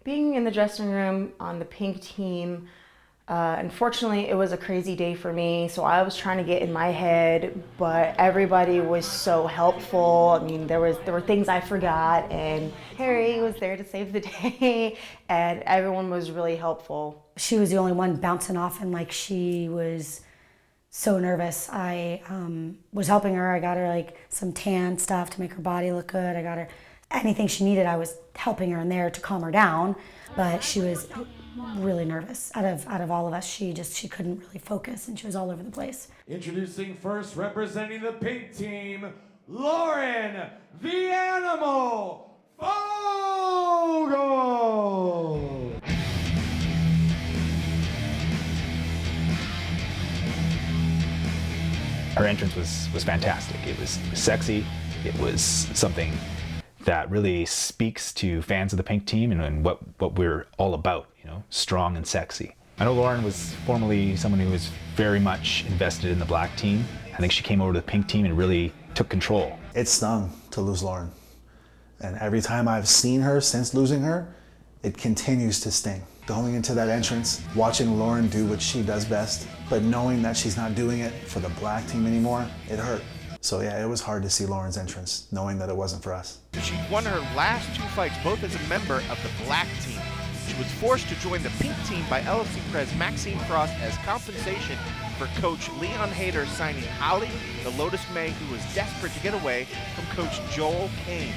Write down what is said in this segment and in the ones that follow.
being in the dressing room on the pink team, unfortunately, it was a crazy day for me, so I was trying to get in my head, but everybody was so helpful. I mean, there were things I forgot, and Harry was there to save the day, and everyone was really helpful. She was the only one bouncing off, and like she was so nervous. I was helping her. I got her like some tan stuff to make her body look good. I got her anything she needed. I was helping her in there to calm her down, but she was really nervous. Out of all of us, she couldn't really focus, and she was all over the place. Introducing first, representing the pink team, Lauren the Animal Fogel. Her entrance was fantastic. It was sexy. It was something that really speaks to fans of the pink team and what we're all about, you know, strong and sexy. I know Lauren was formerly someone who was very much invested in the black team. I think she came over to the pink team and really took control. It stung to lose Lauren. And every time I've seen her since losing her, it continues to sting. Going into that entrance, watching Lauren do what she does best, but knowing that she's not doing it for the black team anymore, it hurt. So yeah, it was hard to see Lauren's entrance, knowing that it wasn't for us. She won her last 2 fights, both as a member of the black team. She was forced to join the pink team by LFC Prez Maxine Frost as compensation for Coach Leon Hader signing Holly, the Lotus May, who was desperate to get away from Coach Joel Kane.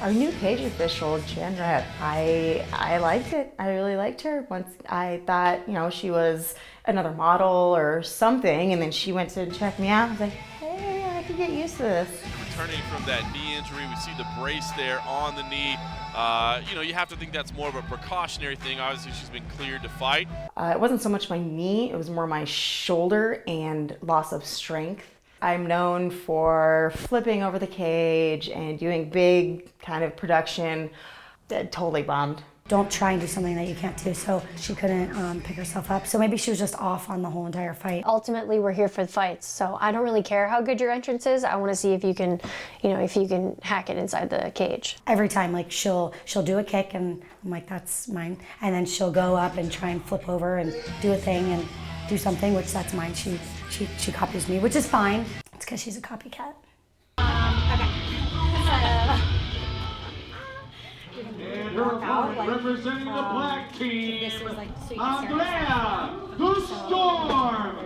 Our new cage official, Andreea, I liked it. I really liked her. Once I thought, you know, she was another model or something, and then she went to check me out. I was like, hey, I could get used to this. Returning from that knee injury, we see the brace there on the knee. You know, you have to think that's more of a precautionary thing. Obviously, she's been cleared to fight. It wasn't so much my knee, it was more my shoulder and loss of strength. I'm known for flipping over the cage and doing big kind of production that totally bombed. Don't try and do something that you can't do. So she couldn't pick herself up. So maybe she was just off on the whole entire fight. Ultimately, we're here for the fights. So I don't really care how good your entrance is. I want to see if you can, you know, if you can hack it inside the cage. Every time, like she'll do a kick, and I'm like, that's mine. And then she'll go up and try and flip over and do a thing and do something, which that's mine. She copies me, which is fine. It's because she's a copycat. And representing the black team, Andreea, the Storm,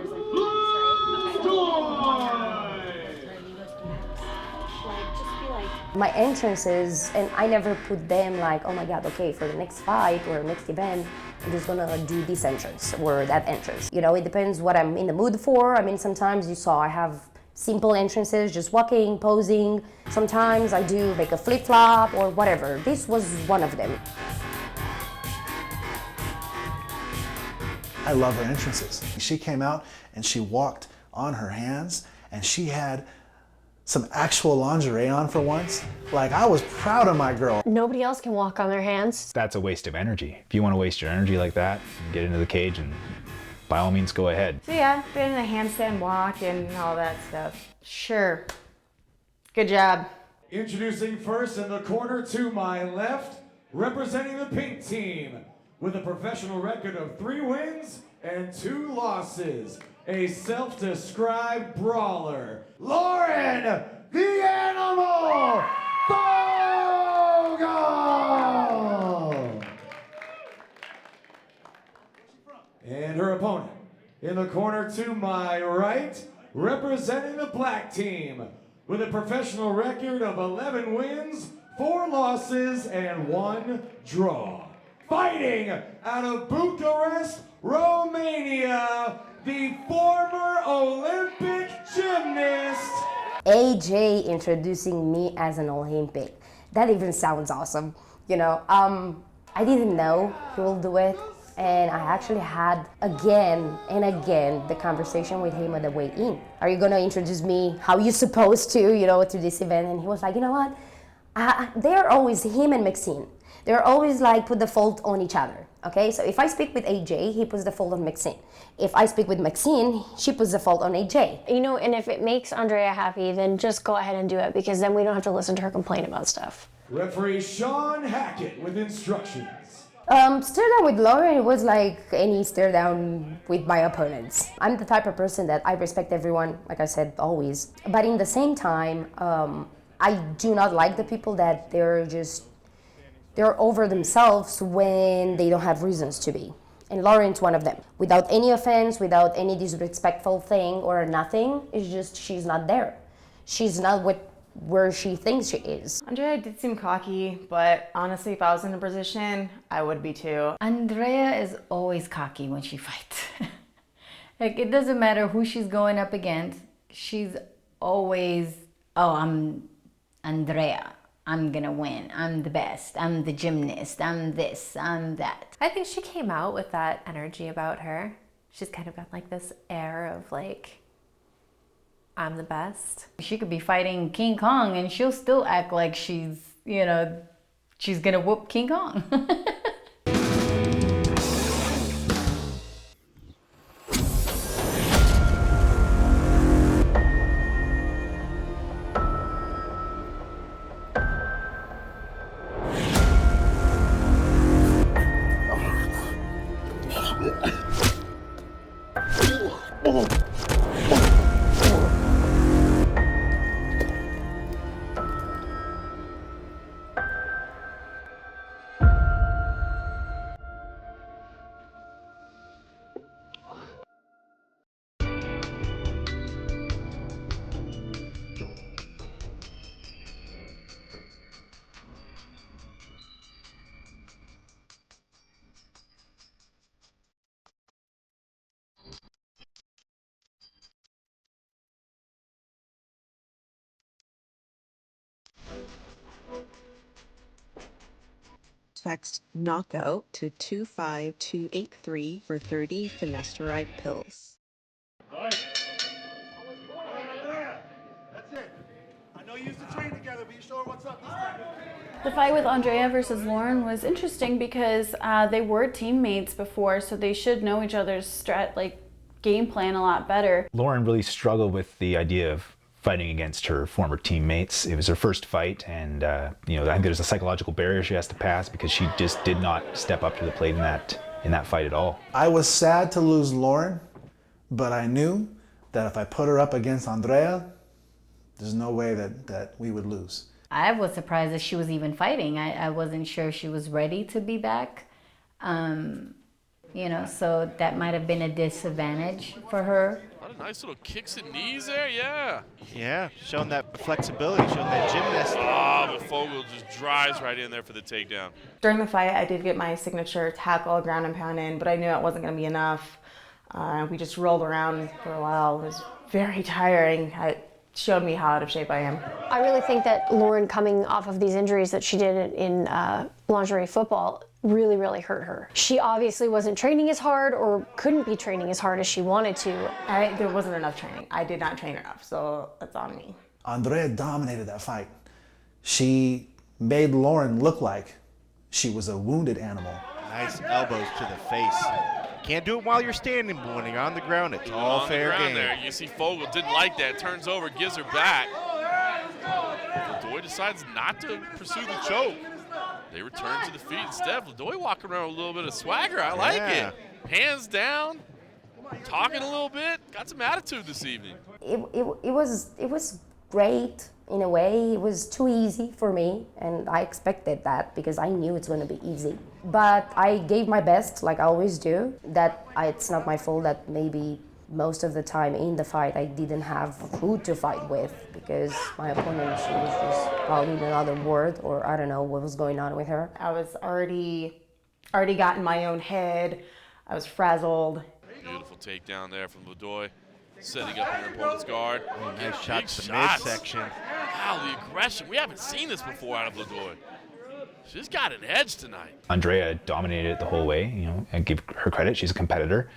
My entrances, and I never put them like, oh my God, okay, for the next fight or next event, I'm just gonna do this entrance or that entrance. You know, it depends what I'm in the mood for. I mean, sometimes you saw I have simple entrances, just walking, posing. Sometimes I do like a flip-flop or whatever. This was one of them. I love her entrances. She came out and she walked on her hands, and she had some actual lingerie on for once. Like, I was proud of my girl. Nobody else can walk on their hands. That's a waste of energy. If you want to waste your energy like that, get into the cage and by all means go ahead. So yeah, been in a handstand walk and all that stuff. Sure. Good job. Introducing first in the corner to my left, representing the pink team, with a professional record of 3 wins and 2 losses, a self-described brawler, Lauren the Animal Fogel! And her opponent, in the corner to my right, representing the black team, with a professional record of 11 wins, 4 losses, and 1 draw. Fighting out of Bucharest, Romania, the former Olympic gymnast. AJ introducing me as an Olympic. That even sounds awesome. You know, I didn't know he will do it. And I actually had again and again the conversation with him on the way in. Are you gonna introduce me how you're supposed to, you know, to this event? And he was like, you know what? They're always, him and Maxine, they're always like put the fault on each other, okay? So if I speak with AJ, he puts the fault on Maxine. If I speak with Maxine, she puts the fault on AJ. You know, and if it makes Andreea happy, then just go ahead and do it, because then we don't have to listen to her complain about stuff. Referee Sean Hackett with instructions. Stare down with Lauren, it was like any stare down with my opponents. I'm the type of person that I respect everyone, like I said, always. But in the same time, I do not like the people that they're over themselves when they don't have reasons to be. And Lauren's one of them. Without any offense, without any disrespectful thing or nothing, it's just she's not there. She's not where she thinks she is. Andreea did seem cocky, but honestly, if I was in a position, I would be too. Andreea is always cocky when she fights. Like, it doesn't matter who she's going up against. She's always, oh, I'm Andreea. I'm gonna win. I'm the best. I'm the gymnast. I'm this. I'm that. I think she came out with that energy about her. She's kind of got like this air of like, I'm the best. She could be fighting King Kong and she'll still act like she's, you know, she's gonna whoop King Kong. Text knockout to 25283 for 30 finasteride pills. That's it. I know you used to train together, but you show her what's up this time. The fight with Andreea versus Lauren was interesting because they were teammates before, so they should know each other's game plan a lot better. Lauren really struggled with the idea of fighting against her former teammates. It was her first fight, and I think there's a psychological barrier she has to pass because she just did not step up to the plate in that fight at all. I was sad to lose Lauren, but I knew that if I put her up against Andreea, there's no way that we would lose. I was surprised that she was even fighting. I wasn't sure she was ready to be back. So that might have been a disadvantage for her. A lot of nice little kicks and knees there, yeah. Yeah, showing that flexibility, showing that gymnast. But Fogel just drives right in there for the takedown. During the fight, I did get my signature tackle, ground and pound in, but I knew it wasn't going to be enough. We just rolled around for a while. It was very tiring. It showed me how out of shape I am. I really think that Lauren, coming off of these injuries that she did in lingerie football, really, really hurt her. She obviously wasn't training as hard or couldn't be training as hard as she wanted to. There wasn't enough training. I did not train enough, so that's on me. Andreea dominated that fight. She made Lauren look like she was a wounded animal. Nice elbows to the face. Can't do it while you're standing, but when you're on the ground, it's all fair game. There. You see Fogel didn't like that, turns over, gives her back. Ledoy decides not to pursue the choke. They return to the feet instead. Ledoy walking around with a little bit of swagger. I like it. Hands down, talking a little bit. Got some attitude this evening. It was great in a way. It was too easy for me, and I expected that because I knew it's going to be easy. But I gave my best, like I always do. It's not my fault that maybe most of the time in the fight I didn't have who to fight with because my opponent, she was just probably in another world, or I don't know what was going on with her. I was already got in my own head. I was frazzled. Beautiful takedown there from Ledoy, setting up her opponent's guard. Nice shot to the midsection. Wow, the aggression. We haven't seen this before out of Ledoy. She's got an edge tonight. Andreea dominated it the whole way, and give her credit. She's a competitor.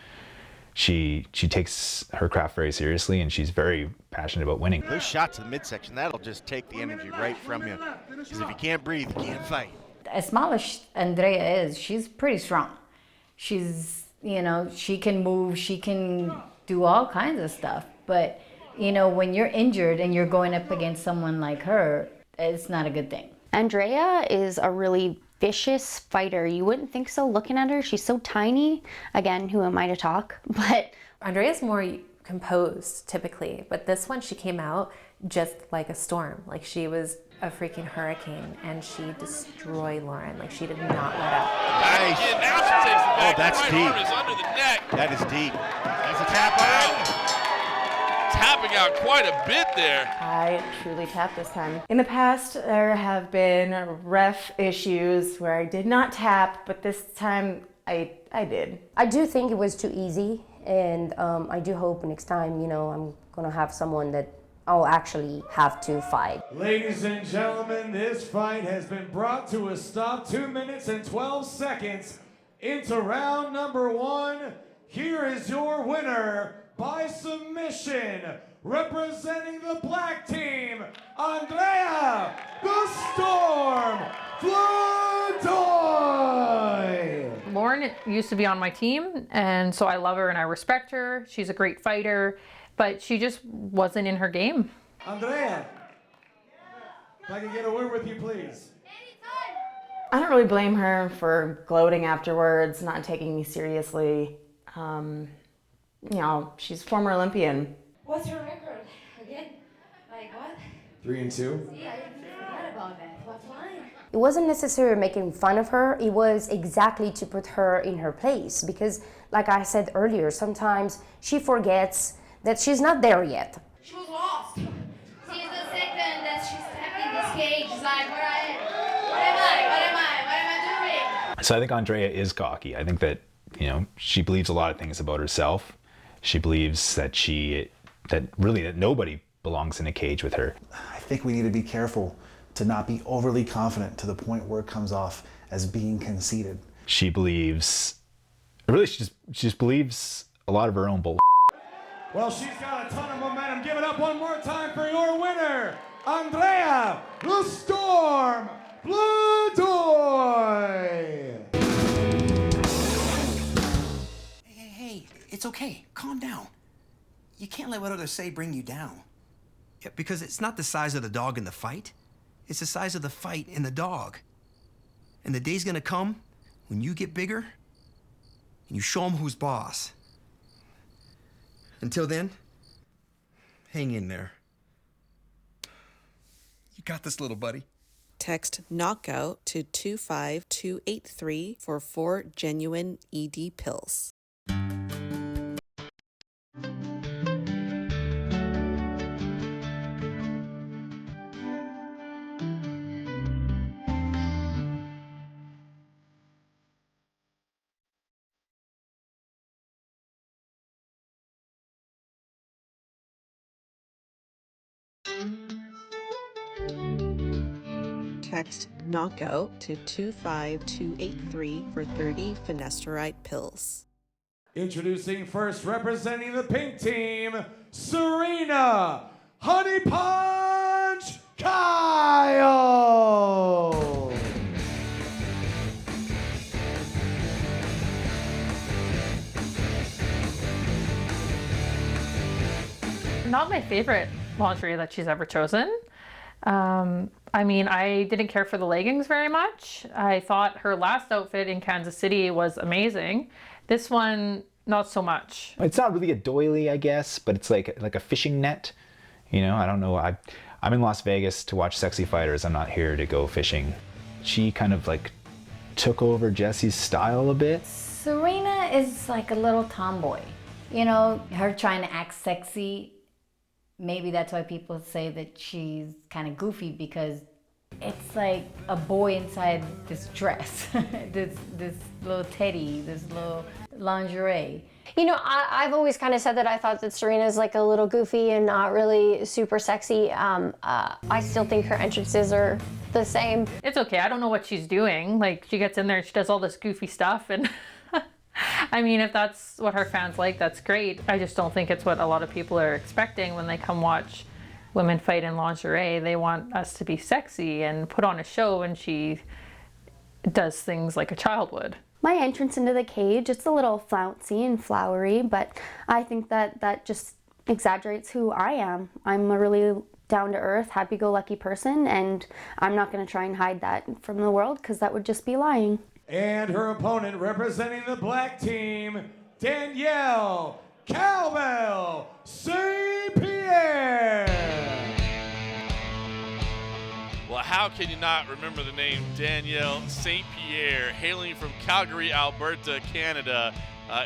She takes her craft very seriously, and she's very passionate about winning. Those shots to the midsection, that'll just take the energy right from you. Because if you can't breathe, you can't fight. As small as Andreea is, she's pretty strong. She's, she can move, she can do all kinds of stuff. But, when you're injured and you're going up against someone like her, it's not a good thing. Andreea is a really vicious fighter. You wouldn't think so looking at her. She's so tiny. Again, who am I to talk? But Andrea's more composed typically, but this one she came out just like a storm. Like she was a freaking hurricane, and she destroyed Lauren. Like she did not let up. Nice. Again, now she takes it back. Oh, that's The right deep. arm is under the neck. That is deep. That's a tap out. Tapping out quite a bit there. I truly tapped this time. In the past, there have been ref issues where I did not tap, but this time I did. I do think it was too easy, and I do hope next time, I'm gonna have someone that I'll actually have to fight. Ladies and gentlemen, this fight has been brought to a stop. 2 minutes and 12 seconds into round number 1. Here is your winner by submission, representing the black team, Andreea the Storm Flodoy. Lauren used to be on my team, and so I love her and I respect her. She's a great fighter, but she just wasn't in her game. Andreea, if I can get a word with you, please. I don't really blame her for gloating afterwards, not taking me seriously. She's a former Olympian. What's her record again? Like what? 3-2. See, I forgot about that. What's mine? It wasn't necessarily making fun of her, it was exactly to put her in her place, because like I said earlier, sometimes she forgets that she's not there yet. She was lost. Since the second that she stepped in this cage, she's like, where I am? What am I? What am I? What am I doing? So I think Andreea is cocky. I think that, she believes a lot of things about herself. She believes that that nobody belongs in a cage with her. I think we need to be careful to not be overly confident to the point where it comes off as being conceited. She just believes a lot of her own bull. Well, she's got a ton of momentum. Give it up one more time for your winner, Andreea the Storm Flodoy. Hey, it's okay. Calm down. You can't let what others say bring you down. Yeah, because it's not the size of the dog in the fight. It's the size of the fight in the dog. And the day's gonna come when you get bigger and you show them who's boss. Until then, hang in there. You got this, little buddy. Text knockout to 25283 for 4 genuine ED pills. Text knockout to 25283 for 30 finasteride pills. Introducing first, representing the pink team, Serena Honey Punch Kyle. Not my favorite lingerie that she's ever chosen. I didn't care for the leggings very much. I thought her last outfit in Kansas City was amazing. This one, not so much. It's not really a doily, I guess, but it's like a fishing net. I don't know. I'm in Las Vegas to watch sexy fighters. I'm not here to go fishing. She kind of took over Jesse's style a bit. Serena is like a little tomboy. Her trying to act sexy. Maybe that's why people say that she's kind of goofy, because it's like a boy inside this dress, this little teddy, this little lingerie. I've always kind of said that I thought that Serena's like a little goofy and not really super sexy. I still think her entrances are the same. It's okay. I don't know what she's doing. She gets in there and she does all this goofy stuff, and if that's what her fans like, that's great. I just don't think it's what a lot of people are expecting when they come watch women fight in lingerie. They want us to be sexy and put on a show, and she does things like a child would. My entrance into the cage, it's a little flouncy and flowery, but I think that just exaggerates who I am. I'm a really down-to-earth, happy-go-lucky person, and I'm not going to try and hide that from the world because that would just be lying. And her opponent representing the black team, Danielle Cowbell St. Pierre. Well, how can you not remember the name Danielle St. Pierre, hailing from Calgary, Alberta, Canada?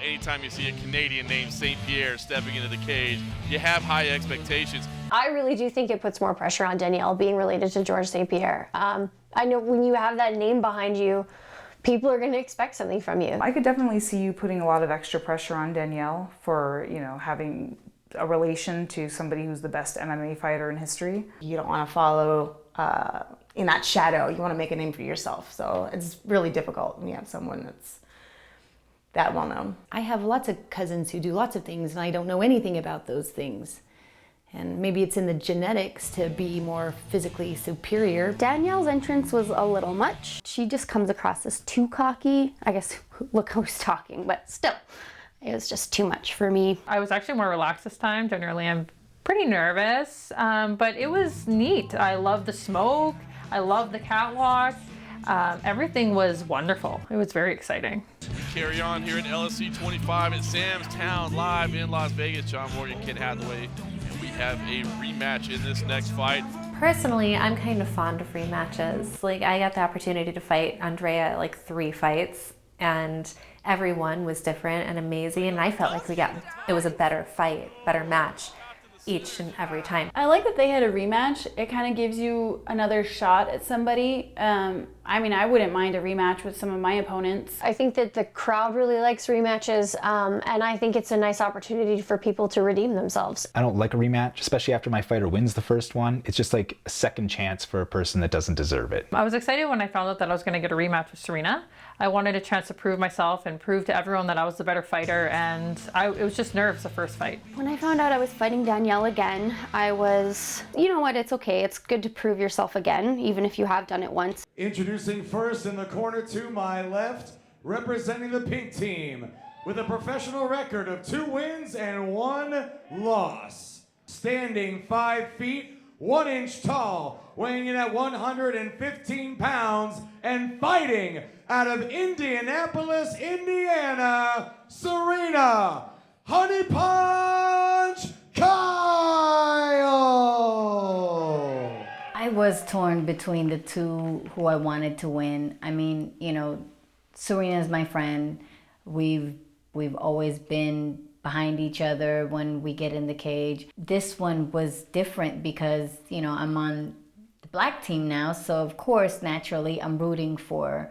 Anytime you see a Canadian named St. Pierre stepping into the cage, you have high expectations. I really do think it puts more pressure on Danielle being related to George St. Pierre. I know when you have that name behind you, people are going to expect something from you. I could definitely see you putting a lot of extra pressure on Danielle for, you know, having a relation to somebody who's the best MMA fighter in history. You don't want to follow in that shadow. You want to make a name for yourself. So it's really difficult when you have someone that's that well known. I have lots of cousins who do lots of things and I don't know anything about those things. And maybe it's in the genetics to be more physically superior. Danielle's entrance was a little much. She just comes across as too cocky. I guess, look who's talking, but still, it was just too much for me. I was actually more relaxed this time. Generally, I'm pretty nervous, but it was neat. I love the smoke. I love the catwalk. Everything was wonderful. It was very exciting. Carry on here at LFC 25 at Sam's Town, live in Las Vegas. John Morgan, Kid Hathaway, and we have a rematch in this next fight. Personally, I'm kind of fond of rematches. Like, I got the opportunity to fight Andreea like 3 fights, and every one was different and amazing, and I felt like it was a better fight, better match each and every time. I like that they had a rematch. It kind of gives you another shot at somebody. I mean, I wouldn't mind a rematch with some of my opponents. I think that the crowd really likes rematches, and I think it's a nice opportunity for people to redeem themselves. I don't like a rematch, especially after my fighter wins the first one. It's just like a second chance for a person that doesn't deserve it. I was excited when I found out that I was going to get a rematch with Serena. I wanted a chance to prove myself and prove to everyone that I was the better fighter, and it was just nerves the first fight. When I found out I was fighting Danielle again, I was, you know what, it's okay. It's good to prove yourself again, even if you have done it once. Introducing first in the corner to my left, representing the pink team, with a professional record of 2 wins and 1 loss. Standing 5 feet, 1 inch tall, weighing in at 115 pounds, and fighting out of Indianapolis, Indiana, Serena Honey Punch Kyle! I was torn between the two who I wanted to win. I mean, you know, Serena's my friend. We've always been behind each other when we get in the cage. This one was different because, you know, I'm on the black team now, so of course, naturally, I'm rooting for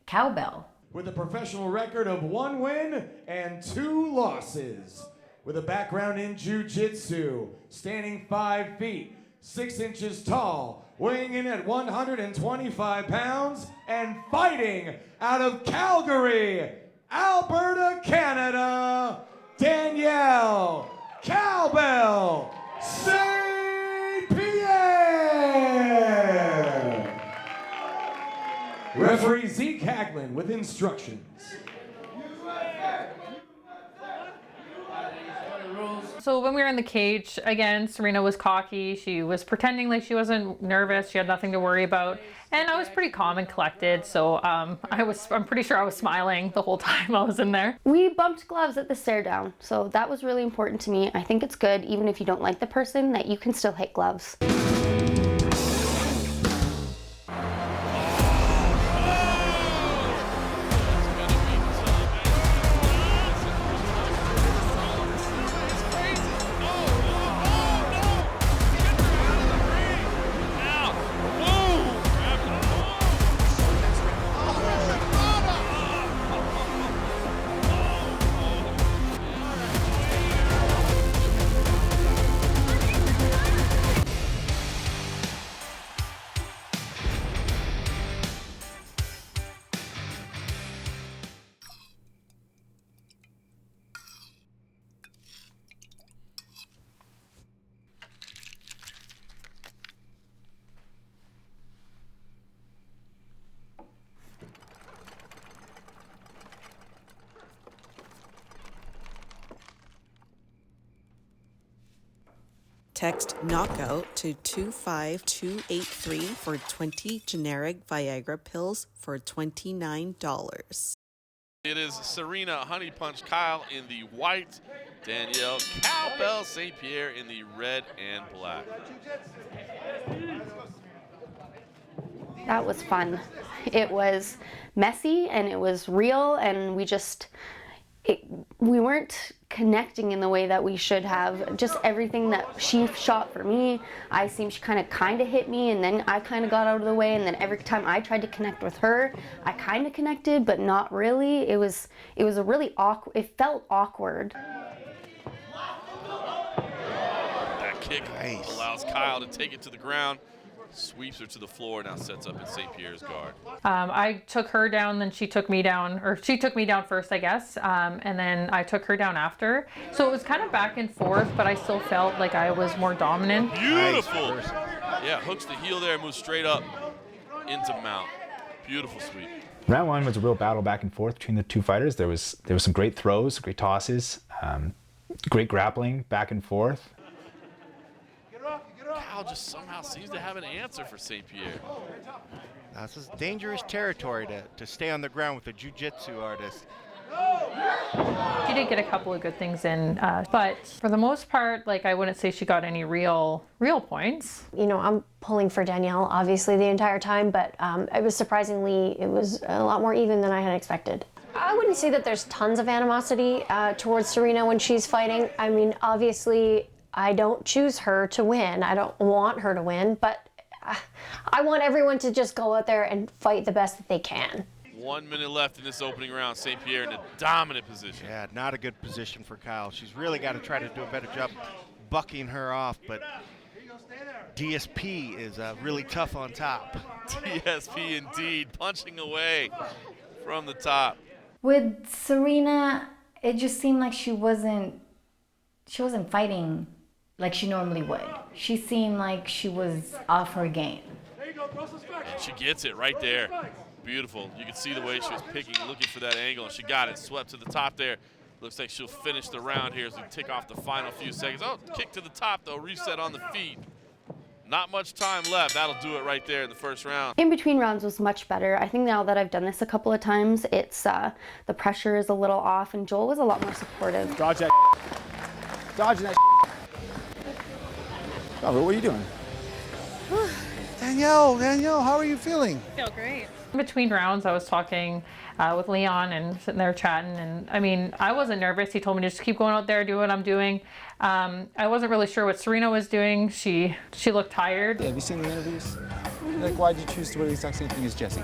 Cowbell. With a professional record of 1 win and 2 losses. With a background in jiu-jitsu, standing 5 feet, 6 inches tall, weighing in at 125 pounds, and fighting out of Calgary, Alberta, Canada, Danielle Cowbell St. Pierre. Referee Zeke Haglin with instructions. So when we were in the cage, again, Serena was cocky. She was pretending like she wasn't nervous. She had nothing to worry about. And I was pretty calm and collected. So I'm pretty sure I was smiling the whole time I was in there. We bumped gloves at the stare down. So that was really important to me. I think it's good, even if you don't like the person, that you can still hit gloves. Text knockout to 25283 for 20 generic Viagra pills for $29. It is Serena Honey Punch Kyle in the white, Danielle Cowbell St. Pierre in the red and black. That was fun. It was messy and it was real, and we weren't connecting in the way that we should have. Just everything that she shot for me, she kind of hit me, and then I kind of got out of the way, and then every time I tried to connect with her, I kind of connected, but not really. It was a really awkward, it felt awkward. That kick allows Kyle to take it to the ground, sweeps her to the floor, now sets up in St. Pierre's guard. I took her down, then she took me down, or she took me down first, I guess, and then I took her down after. So it was kind of back and forth, but I still felt like I was more dominant. Beautiful. Yeah, hooks the heel there, moves straight up into mount. Beautiful sweep. Round one was a real battle back and forth between the two fighters. There was some great throws, great tosses, great grappling back and forth. Kyle just somehow seems to have an answer for St. Pierre. This is dangerous territory to stay on the ground with a jiu-jitsu artist. She did get a couple of good things in, but for the most part, I wouldn't say she got any real points. You know, I'm pulling for Danielle, obviously, the entire time, but it was a lot more even than I had expected. I wouldn't say that there's tons of animosity towards Serena when she's fighting. I mean, obviously, I don't choose her to win. I don't want her to win, but I want everyone to just go out there and fight the best that they can. 1 minute left in this opening round. St. Pierre in a dominant position. Yeah, not a good position for Kyle. She's really got to try to do a better job bucking her off, but DSP is really tough on top. DSP indeed, punching away from the top. With Serena, it just seemed like she wasn't fighting like she normally would. She seemed like she was off her game. And she gets it right there. Beautiful. You can see the way she was picking, looking for that angle, and she got it. Swept to the top there. Looks like she'll finish the round here as we tick off the final few seconds. Oh, kick to the top, though. Reset on the feet. Not much time left. That'll do it right there in the first round. In between rounds was much better. I think now that I've done this a couple of times, it's the pressure is a little off, and Joel was a lot more supportive. Dodge that. Dodge that. Oh, what are you doing? Danielle, how are you feeling? I feel great. In between rounds, I was talking with Leon and sitting there chatting, and I mean, I wasn't nervous. He told me to just keep going out there, do what I'm doing. I wasn't really sure what Serena was doing. She looked tired. Yeah, have you seen the interviews? Why'd you choose to wear the exact same thing as Jessie?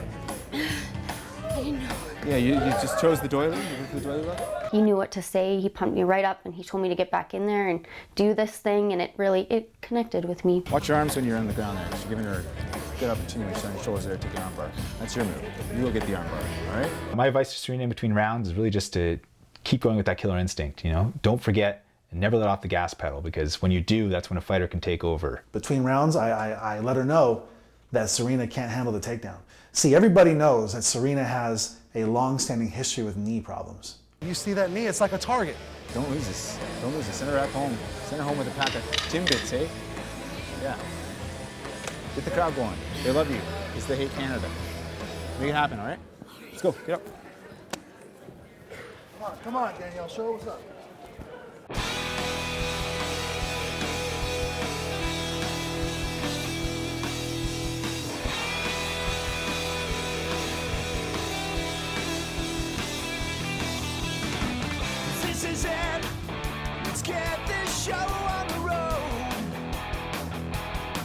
I didn't know. Yeah, you just chose the doily? You went for the doily look? He knew what to say. He pumped me right up, and he told me to get back in there and do this thing, and it connected with me. Watch your arms when you're on the ground there. She's giving her a good opportunity to stand your shoulders there, take an arm bar. That's your move. You will get the arm bar, all right? My advice to Serena in between rounds is really just to keep going with that killer instinct, Don't forget and never let off the gas pedal, because when you do, that's when a fighter can take over. Between rounds, I let her know that Serena can't handle the takedown. See, everybody knows that Serena has a long-standing history with knee problems. You see that knee, it's like a target. Don't lose this. Don't lose this. Send her back home. Send her home with a pack of Timbits, eh? Yeah. Get the crowd going. They love you. It's they hate Canada. Make it happen, all right? Let's go. Get up. Come on, Danielle. Show her what's up. This is it. Let's get this show on the road.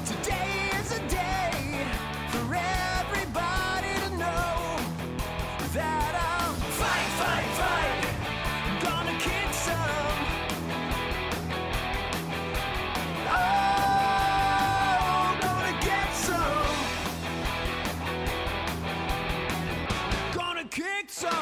Today is a day for everybody to know that I'll fight. I'm gonna kick some. Oh, gonna get some. Gonna kick some.